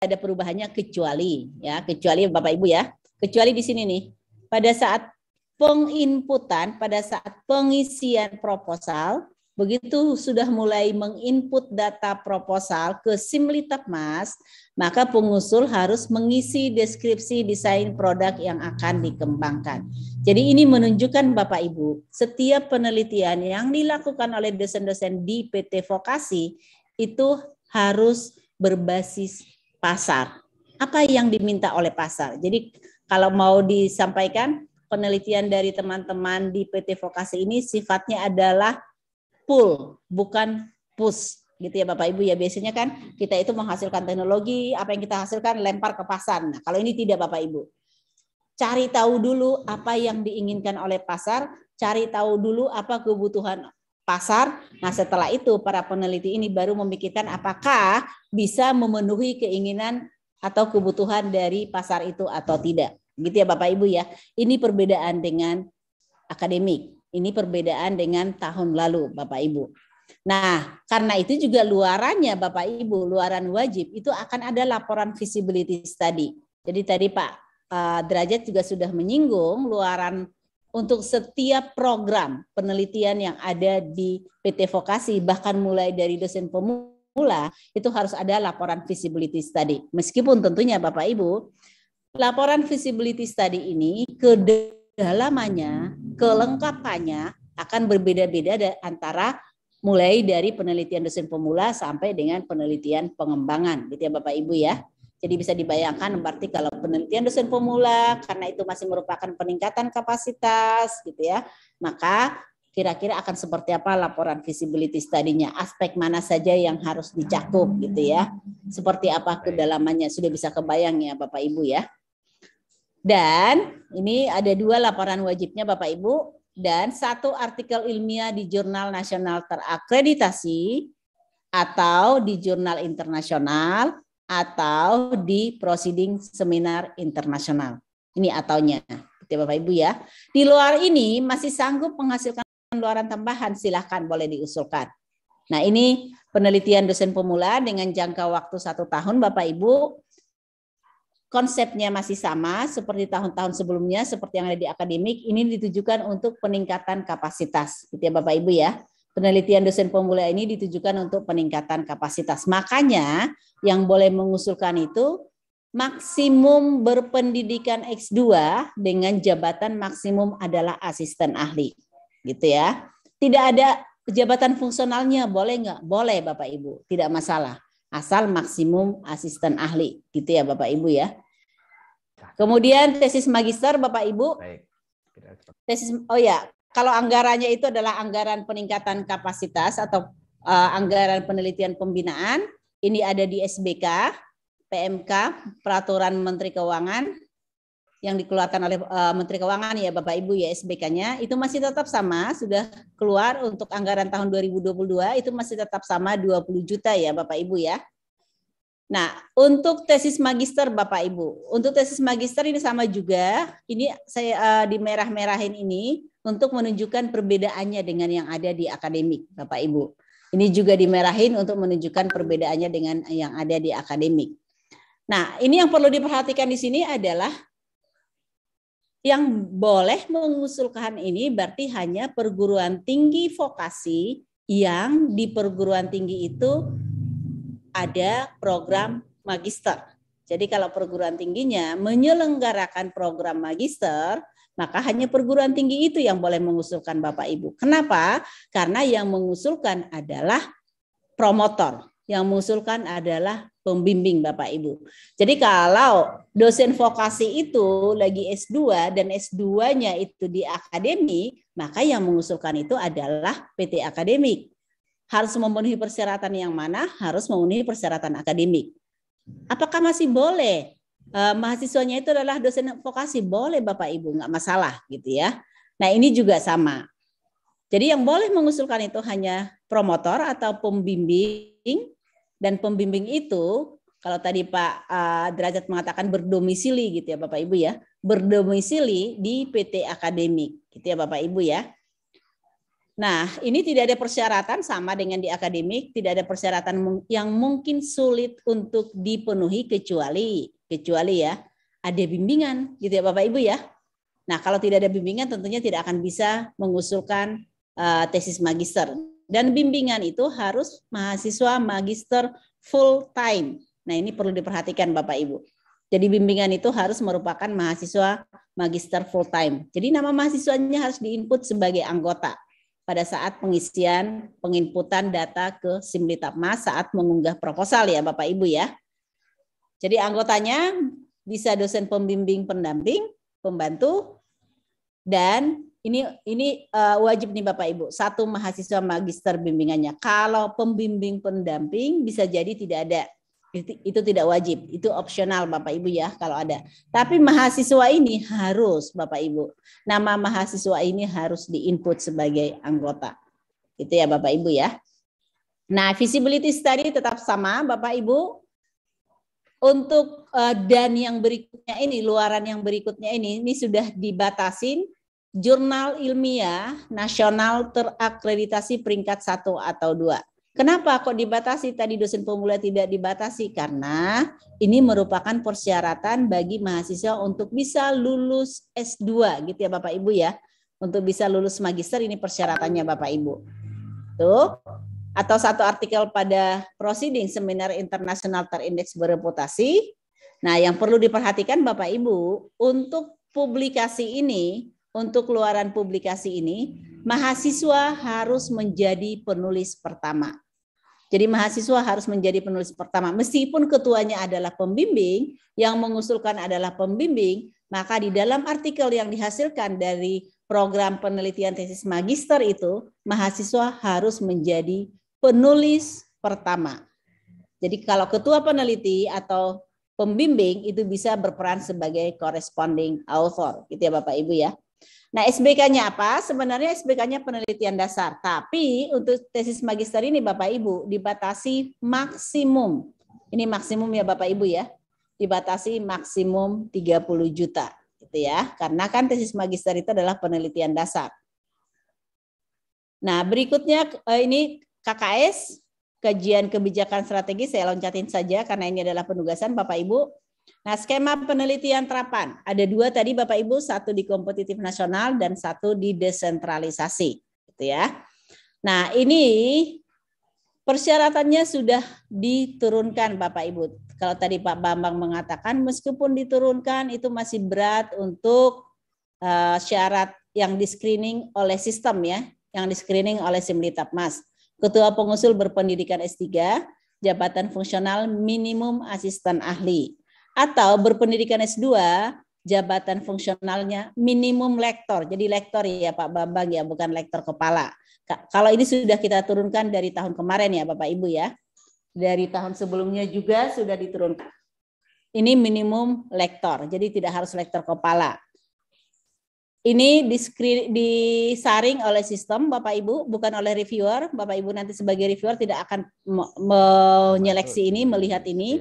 ada perubahannya kecuali Bapak Ibu ya. Kecuali di sini nih. Pada saat penginputan, pada saat pengisian proposal, begitu sudah mulai menginput data proposal ke Simlitapmas, maka pengusul harus mengisi deskripsi desain produk yang akan dikembangkan. Jadi ini menunjukkan Bapak Ibu, setiap penelitian yang dilakukan oleh dosen-dosen di PT Vokasi itu harus berbasis pasar. Apa yang diminta oleh pasar? Jadi kalau mau disampaikan, penelitian dari teman-teman di PT Vokasi ini sifatnya adalah pull, bukan push, gitu ya Bapak Ibu ya. Biasanya kan kita itu menghasilkan teknologi, apa yang kita hasilkan lempar ke pasar. Nah, kalau ini tidak Bapak Ibu. Cari tahu dulu apa yang diinginkan oleh pasar, cari tahu dulu apa kebutuhan pasar. Nah, setelah itu para peneliti ini baru memikirkan apakah bisa memenuhi keinginan atau kebutuhan dari pasar itu atau tidak. Gitu ya Bapak Ibu ya. Ini perbedaan dengan akademik. Ini perbedaan dengan tahun lalu Bapak Ibu. Nah, karena itu juga luarannya Bapak Ibu, luaran wajib itu akan ada laporan feasibility study. Jadi tadi Pak Derajat juga sudah menyinggung luaran untuk setiap program penelitian yang ada di PT Vokasi, bahkan mulai dari dosen pemula itu harus ada laporan feasibility study. Meskipun tentunya Bapak Ibu, laporan feasibility study ini kedalamannya, kelengkapannya akan berbeda-beda antara mulai dari penelitian dosen pemula sampai dengan penelitian pengembangan, gitu ya Bapak Ibu ya. Jadi bisa dibayangkan berarti kalau penelitian dosen pemula karena itu masih merupakan peningkatan kapasitas gitu ya, maka kira-kira akan seperti apa laporan feasibility study-nya, aspek mana saja yang harus dicakup gitu ya, seperti apa kedalamannya, sudah bisa kebayang ya Bapak Ibu ya. Dan ini ada 2 laporan wajibnya Bapak Ibu dan 1 artikel ilmiah di jurnal nasional terakreditasi atau di jurnal internasional atau di proceeding seminar internasional. Ini ataunya, Bapak Ibu ya. Di luar ini masih sanggup menghasilkan luaran tambahan, silahkan boleh diusulkan. Nah ini penelitian dosen pemula dengan jangka waktu 1 tahun Bapak Ibu. Konsepnya masih sama seperti tahun-tahun sebelumnya, seperti yang ada di akademik. Ini ditujukan untuk peningkatan kapasitas, gitu ya Bapak Ibu ya. Penelitian dosen pemula ini ditujukan untuk peningkatan kapasitas. Makanya yang boleh mengusulkan itu maksimum berpendidikan X2 dengan jabatan maksimum adalah asisten ahli, gitu ya. Tidak ada jabatan fungsionalnya, boleh nggak? Boleh Bapak Ibu, tidak masalah. Asal maksimum asisten ahli, gitu ya Bapak Ibu ya. Kemudian tesis magister Bapak Ibu. Tesis, kalau anggarannya itu adalah anggaran peningkatan kapasitas atau anggaran penelitian pembinaan, ini ada di SBK, PMK, Peraturan Menteri Keuangan yang dikeluarkan oleh Menteri Keuangan ya Bapak Ibu ya, SBK-nya itu masih tetap sama, sudah keluar untuk anggaran tahun 2022 itu masih tetap sama 20 juta ya Bapak Ibu ya. Nah, untuk tesis magister Bapak Ibu, untuk tesis magister ini sama juga, ini saya dimerah-merahin ini untuk menunjukkan perbedaannya dengan yang ada di akademik Bapak Ibu. Ini juga dimerahin untuk menunjukkan perbedaannya dengan yang ada di akademik. Nah, ini yang perlu diperhatikan di sini adalah yang boleh mengusulkan ini berarti hanya perguruan tinggi vokasi yang di perguruan tinggi itu ada program magister. Jadi kalau perguruan tingginya menyelenggarakan program magister, maka hanya perguruan tinggi itu yang boleh mengusulkan Bapak Ibu. Kenapa? Karena yang mengusulkan adalah promotor, yang mengusulkan adalah pembimbing Bapak Ibu. Jadi kalau dosen vokasi itu lagi S2 dan S2-nya itu di akademik, maka yang mengusulkan itu adalah PT Akademik. Harus memenuhi persyaratan yang mana? Harus memenuhi persyaratan akademik. Apakah masih boleh mahasiswanya itu adalah dosen vokasi? Boleh Bapak Ibu, nggak masalah gitu ya. Nah ini juga sama. Jadi yang boleh mengusulkan itu hanya promotor atau pembimbing, dan pembimbing itu kalau tadi Pak Derajat mengatakan berdomisili gitu ya Bapak Ibu ya, berdomisili di PT Akademik gitu ya Bapak Ibu ya. Nah, ini tidak ada persyaratan sama dengan di akademik, tidak ada persyaratan yang mungkin sulit untuk dipenuhi kecuali ya ada bimbingan gitu ya Bapak Ibu ya. Nah, kalau tidak ada bimbingan tentunya tidak akan bisa mengusulkan tesis magister. Dan bimbingan itu harus mahasiswa magister full time. Nah, ini perlu diperhatikan Bapak Ibu. Jadi bimbingan itu harus merupakan mahasiswa magister full time. Jadi nama mahasiswanya harus diinput sebagai anggota pada saat penginputan data ke Simlitapmas saat mengunggah proposal ya Bapak Ibu ya. Jadi anggotanya bisa dosen pembimbing pendamping, pembantu, dan ini wajib nih Bapak Ibu, satu mahasiswa magister bimbingannya. Kalau pembimbing pendamping bisa jadi tidak ada. Itu tidak wajib, itu opsional Bapak Ibu ya kalau ada. Tapi mahasiswa ini harus Bapak Ibu. Nama mahasiswa ini harus diinput sebagai anggota. Itu ya Bapak Ibu ya. Nah, feasibility study tetap sama Bapak Ibu. Untuk dan yang berikutnya ini, luaran yang berikutnya ini sudah dibatasin jurnal ilmiah nasional terakreditasi peringkat 1 atau 2. Kenapa kok dibatasi? Tadi dosen pemula tidak dibatasi karena ini merupakan persyaratan bagi mahasiswa untuk bisa lulus S2 gitu ya Bapak Ibu ya. Untuk bisa lulus magister ini persyaratannya Bapak Ibu. Tuh. Atau satu artikel pada Proceeding Seminar Internasional Terindeks Bereputasi. Nah, yang perlu diperhatikan Bapak Ibu, untuk publikasi ini, untuk keluaran publikasi ini, mahasiswa harus menjadi penulis pertama. Jadi mahasiswa harus menjadi penulis pertama. Meskipun ketuanya adalah pembimbing, yang mengusulkan adalah pembimbing, maka di dalam artikel yang dihasilkan dari program penelitian tesis magister itu, mahasiswa harus menjadi penulis pertama. Jadi kalau ketua peneliti atau pembimbing itu bisa berperan sebagai corresponding author, gitu ya Bapak Ibu ya. Nah, SBK-nya apa? Sebenarnya SBK-nya penelitian dasar. Tapi untuk tesis magister ini Bapak Ibu dibatasi maksimum. Ini maksimum ya Bapak Ibu ya. Dibatasi maksimum 30 juta. Gitu ya. Karena kan tesis magister itu adalah penelitian dasar. Nah, berikutnya ini KKS, kajian kebijakan strategis, saya loncatin saja karena ini adalah penugasan Bapak Ibu. Nah, skema penelitian terapan. Ada 2 tadi Bapak Ibu, 1 di kompetitif nasional dan 1 di desentralisasi. Gitu ya. Nah, ini persyaratannya sudah diturunkan Bapak Ibu. Kalau tadi Pak Bambang mengatakan meskipun diturunkan itu masih berat untuk syarat yang di-screening oleh sistem ya, yang di-screening oleh Simlitapmas. Ketua pengusul berpendidikan S3, jabatan fungsional minimum asisten ahli. Atau berpendidikan S2, jabatan fungsionalnya minimum lektor. Jadi lektor ya Pak Bambang ya, bukan lektor kepala. Kalau ini sudah kita turunkan dari tahun kemarin ya Bapak Ibu ya. Dari tahun sebelumnya juga sudah diturunkan. Ini minimum lektor, jadi tidak harus lektor kepala. Ini disaring oleh sistem Bapak Ibu, bukan oleh reviewer. Bapak Ibu nanti sebagai reviewer tidak akan menyeleksi ini, melihat ini.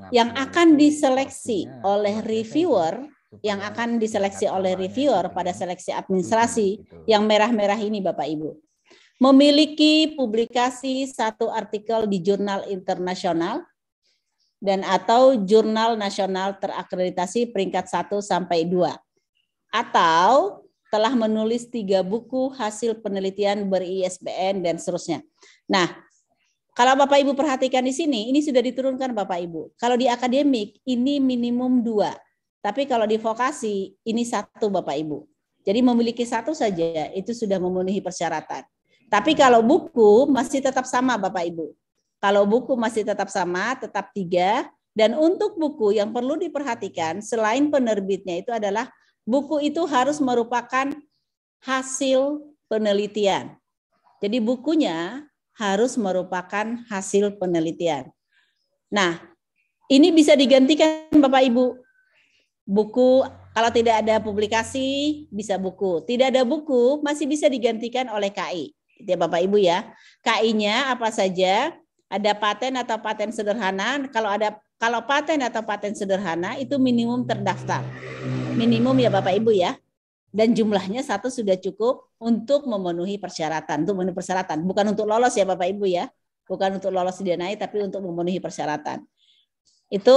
Yang akan diseleksi oleh reviewer, pada seleksi administrasi, yang merah-merah ini Bapak Ibu. Memiliki publikasi 1 artikel di jurnal internasional dan atau jurnal nasional terakreditasi peringkat 1 sampai 2. Atau telah menulis 3 buku hasil penelitian ber-ISBN dan seterusnya. Nah, kalau Bapak Ibu perhatikan di sini, ini sudah diturunkan Bapak Ibu. Kalau di akademik ini minimum 2, tapi kalau di vokasi ini 1 Bapak Ibu. Jadi memiliki 1 saja itu sudah memenuhi persyaratan. Tapi kalau buku masih tetap sama Bapak Ibu. Kalau buku masih tetap sama, tetap 3. Dan untuk buku yang perlu diperhatikan selain penerbitnya itu adalah buku itu harus merupakan hasil penelitian. Jadi bukunya harus merupakan hasil penelitian. Nah, ini bisa digantikan Bapak Ibu. Buku, kalau tidak ada publikasi, bisa buku. Tidak ada buku, masih bisa digantikan oleh KI. Itu ya Bapak Ibu ya. KI-nya apa saja? Ada paten atau paten sederhana. Kalau paten atau paten sederhana itu minimum terdaftar. Minimum ya Bapak Ibu ya. dan jumlahnya satu sudah cukup untuk memenuhi persyaratan, bukan untuk lolos ya Bapak Ibu ya, bukan untuk lolos didanai tapi untuk memenuhi persyaratan. Itu